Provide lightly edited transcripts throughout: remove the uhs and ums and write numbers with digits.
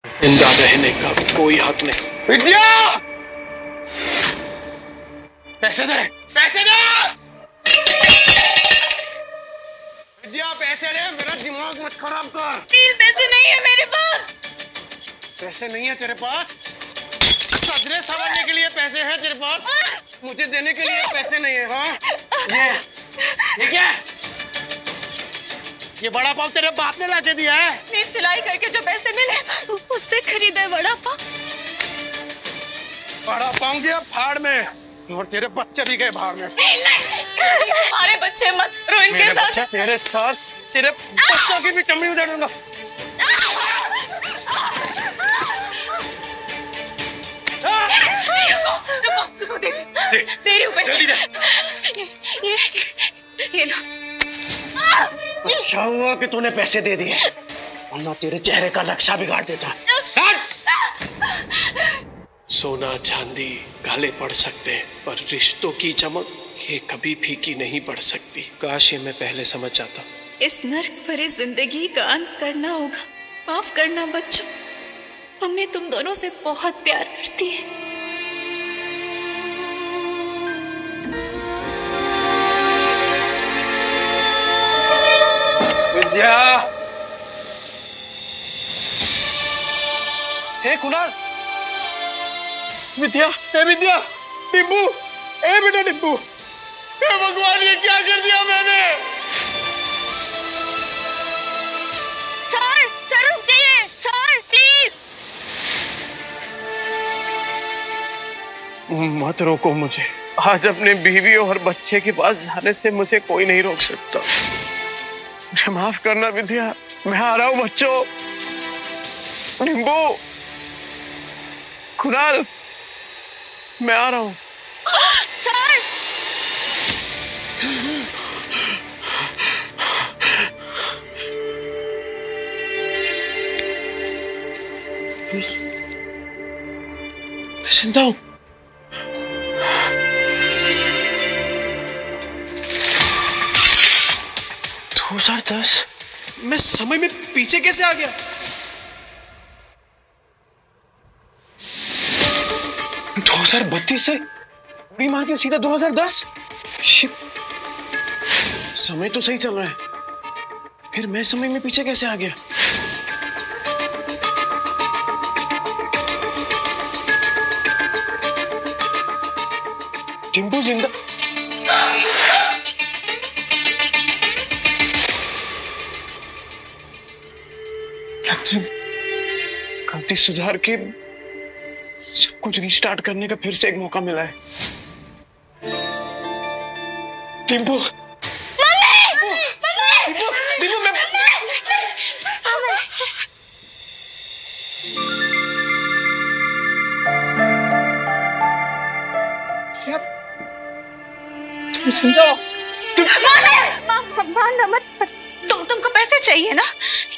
जिंदा रहने का कोई हक नहीं। विद्या, पैसे दे, पैसे दे। विद्या पैसे दे, मेरा दिमाग मत खराब कर। तीन पैसे नहीं है मेरे पास। पैसे नहीं है तेरे पास? सजरे संवरने के लिए पैसे हैं तेरे पास? मुझे देने के लिए पैसे नहीं है? हाँ, ये क्या? ये बड़ा पाव तेरे बाप ने लाके दिया है? नहीं, सिलाई करके जो पैसे मिले उससे खरीदा है बड़ा पाव। बड़ा पाव गया फाड़ में और तेरे बच्चे भी गए भाड़ में। नहीं, नहीं, हमारे बच्चे मत रो, इनके साथ। तेरे साथ तेरे बच्चों की भी चमड़ी उधेड़ दूंगा। रुको, दे रही हूँ पैसे। ये लो। अच्छा हुआ कि तूने पैसे दे दिए, वरना तेरे चेहरे का नक्शा बिगाड़ देता। सोना चांदी काले पड़ सकते हैं, पर रिश्तों की चमक ये कभी फीकी नहीं पड़ सकती। काश ये मैं पहले समझ जाता। इस नर्क भरी जिंदगी का अंत करना होगा। माफ करना बच्चों, मम्मी तुम दोनों से बहुत प्यार करती है। विद्या, हे कुणाल, विद्या, हे विद्या, टिब्बू, हे बेटा टिब्बू, हे भगवान ये क्या कर दिया मैंने? सर रुक जाइए, सर प्लीज। मत रोको मुझे। आज अपने बीवी और बच्चे के पास जाने से मुझे कोई नहीं रोक सकता। मुझे माफ करना विद्या, मैं आ रहा हूँ बच्चों। निम्बू, कुणाल, मैं आ रहा हूँ। सर मैं जिंदा हूं। मैं समय में पीछे कैसे आ गया? 2032 से उड़ी मार के सीधा 2010। समय तो सही चल रहा है, फिर मैं समय में पीछे कैसे आ गया? टिम्पू जिंदा? गलती सुधार के सब कुछ रिस्टार्ट करने का फिर से एक मौका मिला है। टिम्पू, टिम्पू, मैं तुम जिंदा हो? मारना मत। तुमको पैसे चाहिए ना?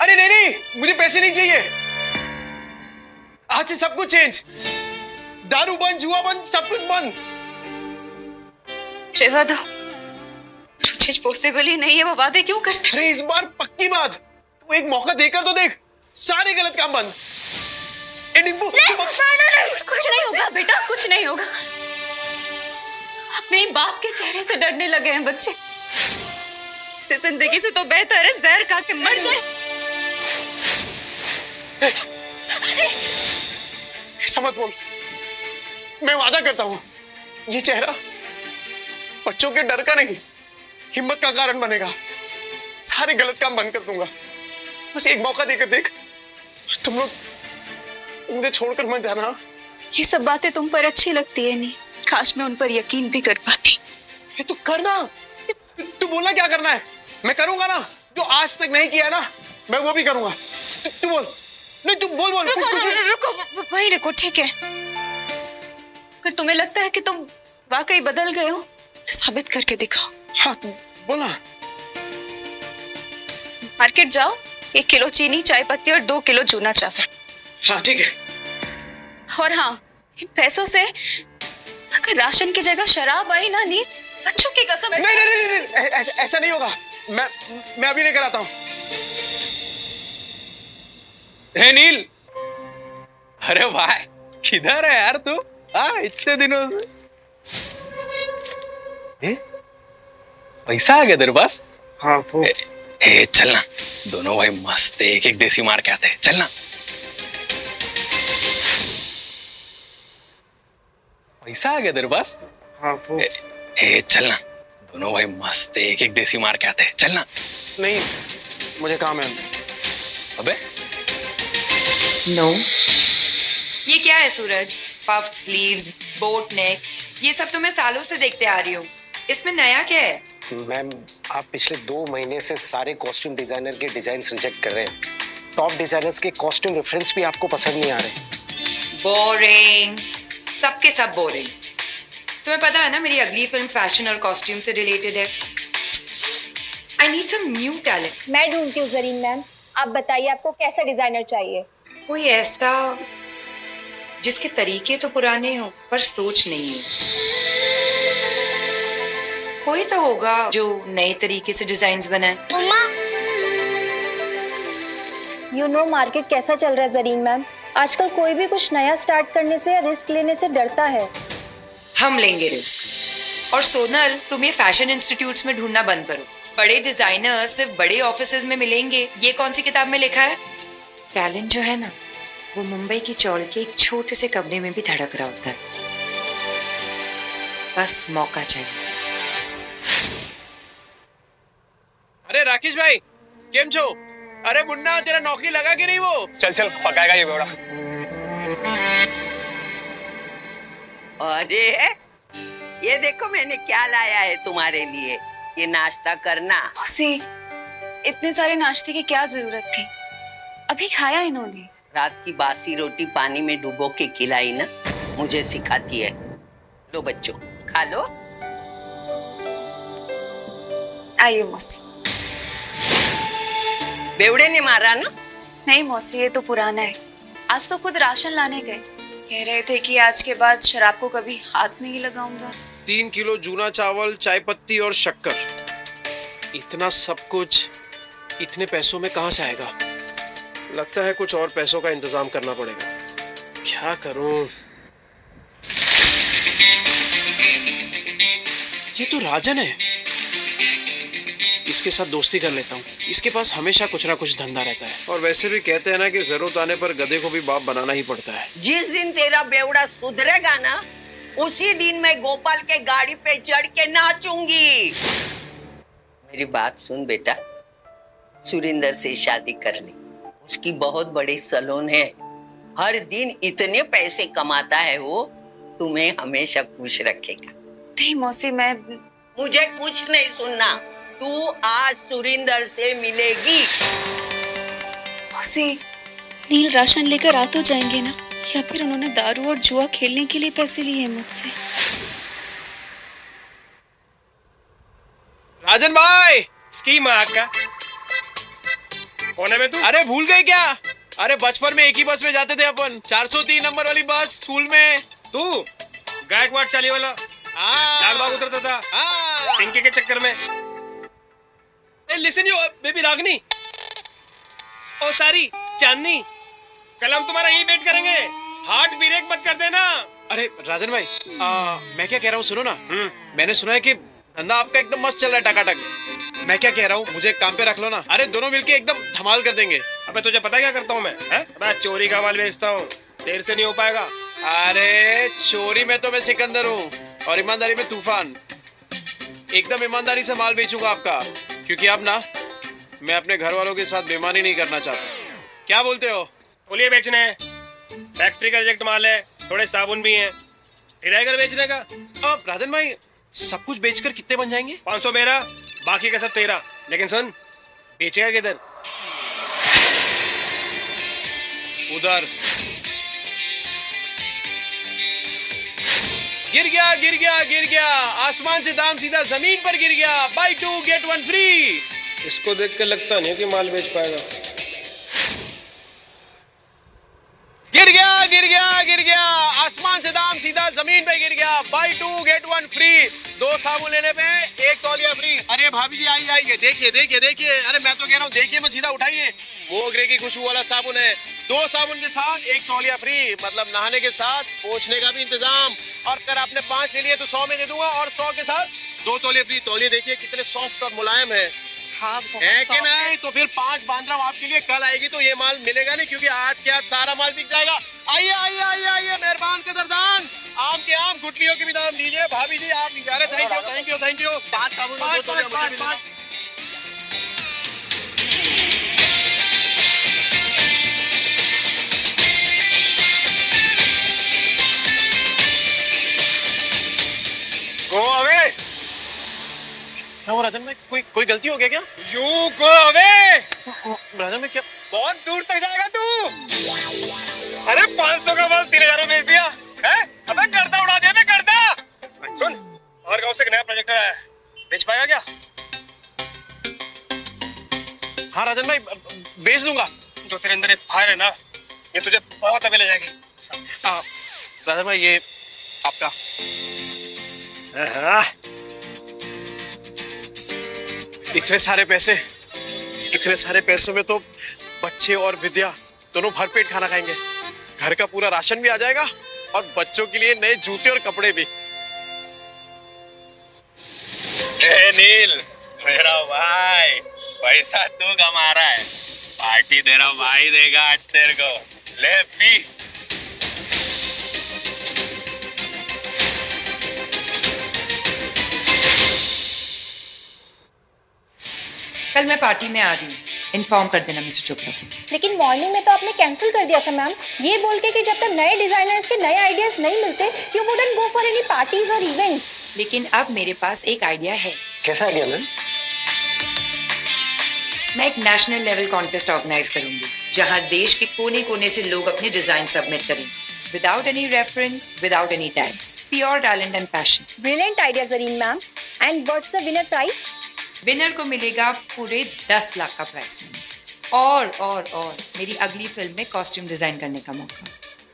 अरे नहीं नहीं, मुझे पैसे नहीं चाहिए। आज से सब कुछ चेंज। दारू बंद, जुआ बंद, सब कुछ बंद। रेवा दो, जो चीज पॉसिबल ही नहीं है वो वादे क्यों करते? अरे इस बार पक्की बात, तू एक मौका देकर तो देख। सारे गलत काम बंद। कुछ नहीं होगा बेटा, कुछ नहीं होगा। अपने बाप के चेहरे से डरने लगे हैं बच्चे। इस जिंदगी से तो बेहतर है जहर खा के मर जाए। ऐसा मत बोल। मैं वादा करता हूं, ये चेहरा बच्चों के डर का नहीं, हिम्मत का कारण बनेगा। सारे गलत काम बंद कर दूंगा। बस एक मौका देकर देख। तुम लोग मुझे छोड़कर मत जाना। ये सब बातें तुम पर अच्छी लगती है नहीं, काश मैं उन पर यकीन भी कर पाती। ये तो करना। तू बोलना क्या करना है, मैं करूंगा ना। जो आज तक नहीं किया ना, मैं वो भी करूंगा। तू बोल। नहीं तू बोल। रुको, वहीं रुको, ठीक है। अगर तुम्हें लगता है कि तुम वाकई बदल गए हो तो साबित करके दिखाओ। हाँ बोला। मार्केट जाओ, 1 किलो चीनी, चाय पत्ती और 2 किलो चूना चावल। हाँ ठीक है। और हाँ, इन पैसों से अगर राशन की जगह शराब आई ना नील, बच्चों की कसम। नहीं, ऐसा नहीं होगा। मैं अभी नहीं कराता हूँ। हे नील, अरे भाई किधर है यार तू? हाँ इतने दिनों से। पैसा आ गया तेरे पास? हाँ वो चलना दोनों भाई मस्त एक एक देसी मार के आते हैं, चलना। पैसा आ गया तेरे पास? हाँ वो चलना दोनों भाई मस्त एक एक देसी मार के आते हैं, चलना। नहीं, मुझे काम है। अबे नो ये क्या है सूरज? पफ्ड स्लीव्स, बोट नेक, ये सब तो मैं सालों से देखते आ रही हूँ। इसमें नया क्या है? मैम आप पिछले 2 महीने से सारे कॉस्ट्यूम डिजाइनर के डिजाइन्स रिजेक्ट कर रहे हैं। टॉप डिजाइनर्स के कॉस्ट्यूम रेफरेंस भी आपको पसंद नहीं आ रहे। बोरिंग, सबके सब बोरिंग। तुम्हें पता है ना मेरी अगली फिल्म फैशन और कॉस्ट्यूम से रिलेटेड है। I need some new talent. मैं ढूंढती हूँ जरीन मैम, आप बताइए आपको कैसा डिजाइनर चाहिए? कोई ऐसा जिसके तरीके तो पुराने हो पर सोच नहीं है। कोई तो होगा जो नए तरीके से डिजाइन्स बनाए। यू नो मार्केट कैसा चल रहा है जरीन मैम? आजकल कोई भी कुछ नया स्टार्ट करने से या रिस्क लेने से डरता है। हम लेंगे रिस्क। और सोनल तुम ये फैशन इंस्टीट्यूट्स में ढूंढना बंद करो। बड़े डिजाइनर सिर्फ बड़े ऑफिसेज में मिलेंगे, ये कौन सी किताब में लिखा है? टैलेंट जो है ना वो मुंबई की चौड़ के एक छोटे से कमरे में भी धड़क रहा होता है। बस मौका चाहिए। अरे राकेश भाई केम छो? अरे मुन्ना तेरा नौकरी लगा कि नहीं वो? चल चल पकाएगा ये बेवड़ा। अरे ये देखो मैंने क्या लाया है तुम्हारे लिए, ये नाश्ता करना। मौसी इतने सारे नाश्ते की क्या जरूरत थी? अभी खाया इन्होंने। रात की बासी रोटी पानी में डुबो के खिलाई ना, मुझे सिखाती है। लो बच्चों खा लो। आइए मौसी। बेवड़े ने मारा ना? नहीं मौसी ये तो पुराना है। आज तो खुद राशन लाने गए, कह रहे थे कि आज के बाद शराब को कभी हाथ नहीं लगाऊंगा। 3 किलो जूना चावल, चाय पत्ती और शक्कर, इतना सब कुछ इतने पैसों में कहां से आएगा? लगता है कुछ और पैसों का इंतजाम करना पड़ेगा। क्या करूं? ये तो राजन है, इसके साथ दोस्ती कर लेता हूँ। इसके पास हमेशा कुछ ना कुछ धंधा रहता है। और वैसे भी कहते हैं ना कि जरूरत आने पर गधे को भी बाप बनाना ही पड़ता है। जिस दिन तेरा बेवड़ा सुधरेगा ना, उसी दिन मैं गोपाल के गाड़ी पे चढ़ के नाचूंगी। मेरी बात सुन बेटा, सुरिंदर से शादी कर ले। उसकी बहुत बड़ी सैलून है, हर दिन इतने पैसे कमाता है वो, तुम्हें हमेशा खुश रखेगा। नहीं मौसी मैं मुझे कुछ नहीं सुनना, तू आज सुरिंदर से मिलेगी। मौसी नील राशन लेकर आ तो जाएंगे ना, या फिर उन्होंने दारू और जुआ खेलने के लिए पैसे लिए हैं मुझसे? राजन भाई स्कीम का कौन है बे तू? अरे भूल गए क्या? अरे बचपन में एक ही बस में जाते थे अपन, 403 नंबर वाली बस स्कूल में। तू गायकवाड़ चाली वाला लाल बाग उतरता था पिंकी के चक्कर में। लिसन यू बेबी रागनी, ओ सारी चांदनी, कल हम तुम्हारा यही वेट करेंगे, हार्ट ब्रेक मत कर देना। अरे राजन भाई मैं क्या कह रहा हूँ सुनो ना। मैंने सुना है कि धंधा आपका एकदम मस्त चल रहा है टकाटक। मैं क्या कह रहा हूँ, मुझे काम पे रख लो ना। अरे दोनों मिलके एकदम धमाल कर देंगे। अबे तुझे पता क्या करता हूँ मैं? अबे चोरी का माल बेचता हूँ, देर से नहीं हो पाएगा। अरे चोरी में तो मैं सिकंदर हूँ और ईमानदारी में तूफान। एकदम ईमानदारी से माल बेचूंगा आपका, क्योंकि अब ना मैं अपने घर वालों के साथ बेईमानी नहीं करना चाहता। क्या बोलते हो? बोलिए बेचने हैं, फैक्ट्री का रिजेक्ट माल है, थोड़े साबुन भी हैं, किराएगर बेचने का। अब राजन भाई सब कुछ बेचकर कितने बन जाएंगे? 500 मेरा, बाकी का सब तेरा। लेकिन सुन, बेचेगा किधर? उधर। गिर गया गिर गया गिर गया, आसमान से दाम सीधा जमीन पर गिर गया। Buy 2 get 1 free. इसको देख के लगता नहीं कि माल बेच पाएगा। गिर गया गिर गया गिर गया, आसमान से दाम सीधा जमीन पे गिर गया। Buy 2 get 1 free. 2 साबुन लेने पे 1 तौलिया फ्री। अरे भाभी जी आइए आइए, देखिए देखिए देखिए, अरे मैं तो कह रहा हूँ देखिए मत, सीधा उठाइए। मोगरे की खुशबू वाला साबुन है, 2 साबुन के साथ 1 तौलिया फ्री, मतलब नहाने के साथ पोंछने का भी इंतजाम। और अगर आपने 5 ले लिए तो 100 में दे दूंगा, और 100 के साथ 2 तौलिया फ्री। तौलिए देखिए कितने सॉफ्ट और मुलायम है। हाँ है कि नहीं? तो फिर 5 बांध रहा हूँ आपके लिए, कल आएगी तो ये माल मिलेगा नहीं, क्योंकि आज के आज सारा माल बिक जाएगा। आइए आइए आइए आइए, मेहरबान कदरदान, आम के आम, गुटलियों के भी दाम लीजिए। भाभी जी आप नहीं जा रहे, thank you thank you thank you. 5 साबुन, 2 तौलिया मुझे भी देना। Go away. क्या हुआ राजन भाई, कोई गलती हो गया क्या? You go away. राजन भाई क्या? बहुत दूर तक जाएगा तू। अरे 500 का माल 3000 में बेच दिया है? अबे गर्दा उड़ा दिया, गर्दा। सुन, और गांव से एक नया प्रोजेक्टर आया है, बेच पाएगा क्या? हाँ राजन भाई, बेच दूंगा। जो तेरे अंदर एक फायर है ना, ये तुझे बहुत आगे ले जाएगी। राजन भाई ये आपका। इतने सारे पैसों में तो बच्चे और विद्या दोनों भरपेट खाना खाएंगे। घर का पूरा राशन भी आ जाएगा और बच्चों के लिए नए जूते और कपड़े भी। ए नील, मेरा भाई, पैसा तू कमा रहा है, पार्टी तेरा भाई देगा आज तेरे को। ले पी। कल मैं पार्टी में आ रही हूँ, इन्फॉर्म कर देना मिस्टर चोपड़ा को। लेकिन मॉर्निंग में तो आपने कैंसिल कर दिया था मैम, ये बोल के कि जब तक नए डिजाइनर्स के नए आइडियाज नहीं मिलते you wouldn't go for any parties और इवेंट्स। लेकिन अब मेरे पास एक आइडिया है। कैसा आइडिया मैम? मैं एक नेशनल लेवल कॉन्टेस्ट ऑर्गेनाइज करूंगी, जहां देश के कोने कोने से लोग अपने डिजाइन सबमिट करेंगे, without any reference, without any tags, pure talent and passion. Brilliant idea Zareen ma'am. And what's the winner prize? Winner को मिलेगा पूरे 10 लाख का प्राइज मनी, और मेरी अगली फिल्म में कॉस्ट्यूम डिजाइन करने का मौका।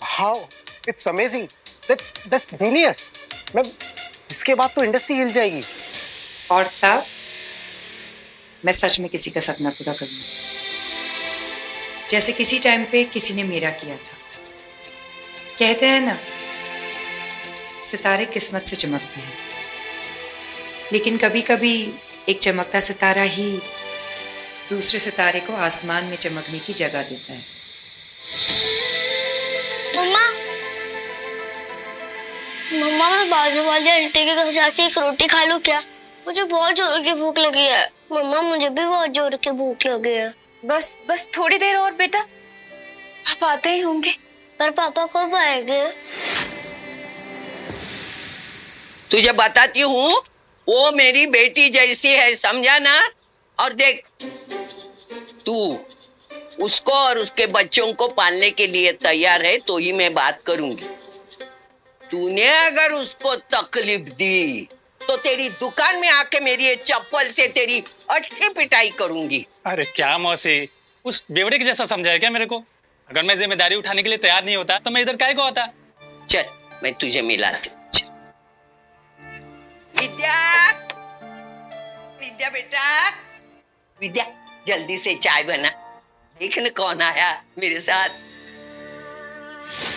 How it's amazing, that's genius ma'am. इसके बाद तो इंडस्ट्री हिल जाएगी। और तब मैं सच में किसी का सपना पूरा करूंगी, जैसे किसी टाइम पे किसी ने मेरा किया था। कहते हैं ना, सितारे किस्मत से चमकते हैं, लेकिन कभी कभी एक चमकता सितारा ही दूसरे सितारे को आसमान में चमकने की जगह देता है। मम्मा, मम्मा मैं बाजू वाली आंटी के घर जाके एक रोटी खा लूं क्या? मुझे बहुत जोर की भूख लगी है। मम्मा मुझे भी बहुत जोर की भूख लगी है। बस थोड़ी देर और बेटा, पापा आते ही होंगे। पर पापा कब आएंगे? तुझे बताती हूँ, वो मेरी बेटी जैसी है, समझा ना? और देख, तू उसको और उसके बच्चों को पालने के लिए तैयार है तो ही मैं बात करूंगी। तूने अगर उसको तकलीफ दी तो तेरी दुकान में आके मेरी ये चप्पल से तेरी अच्छी पिटाई करूंगी। अरे क्या मौसी, उस बेवड़े के जैसा समझा है क्या मेरे को? अगर मैं जिम्मेदारी उठाने के लिए तैयार नहीं होता तो मैं इधर काहे को आता? चल मैं तुझे मिलाती हूँ। विद्या, विद्या बेटा, विद्या जल्दी से चाय बना। देखने कौन आया मेरे साथ।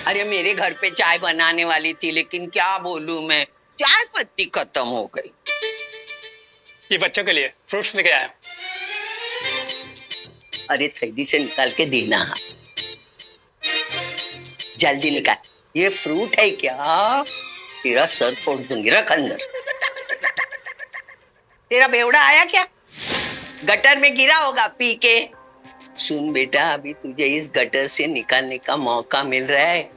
अरे मेरे घर पे चाय बनाने वाली थी, लेकिन क्या बोलूं मैं, चाय पत्ती खत्म हो गई। ये बच्चों के लिए फ्रूट्स लेके आया। अरे थैली से निकाल के देना, जल्दी निकाल। ये फ्रूट है क्या? तेरा सर फोड़ दूंगी, रख अंदर। तेरा बेवड़ा आया क्या? गटर में गिरा होगा पी के। सुन बेटा, अभी तुझे इस गटर से निकालने का मौका मिल रहा है।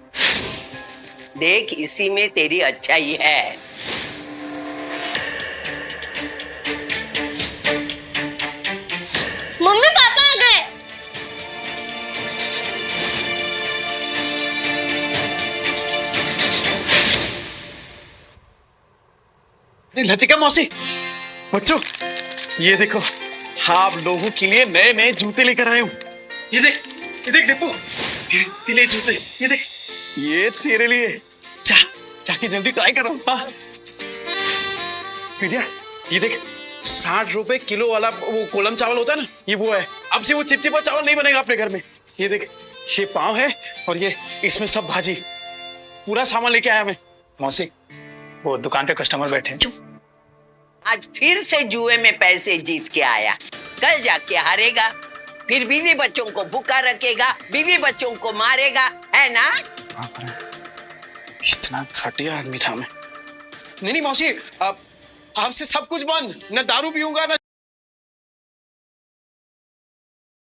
देख, इसी में तेरी अच्छाई है। मम्मी पापा आ गए। लतिका मौसी, बच्चों ये देखो, आप लोगों के लिए नए नए जूते लेकर आए हूँ। ये देख डिप्पू, ये ले जूते, ये देख, ये तेरे लिए। जाके जल्दी ट्राई करो। हाँ विद्या, ये देख 60 रुपए किलो वाला वो कोलम चावल होता है ना, ये वो है। अब से वो चिपचिपा चावल नहीं बनेगा अपने घर में। ये देख, ये पाव है और ये इसमें सब भाजी, पूरा सामान लेके आया मैं। मौसी, वो दुकान पे कस्टमर बैठे हैं। आज फिर से जुए में पैसे जीत के आया, कल जाके हारेगा, फिर बीवी बच्चों को भूखा रखेगा, बीवी बच्चों को मारेगा, है ना? इतना घटिया आदमी था मैं। नहीं नहीं मौसी, अब आपसे सब कुछ बंद, न दारू पीऊंगा न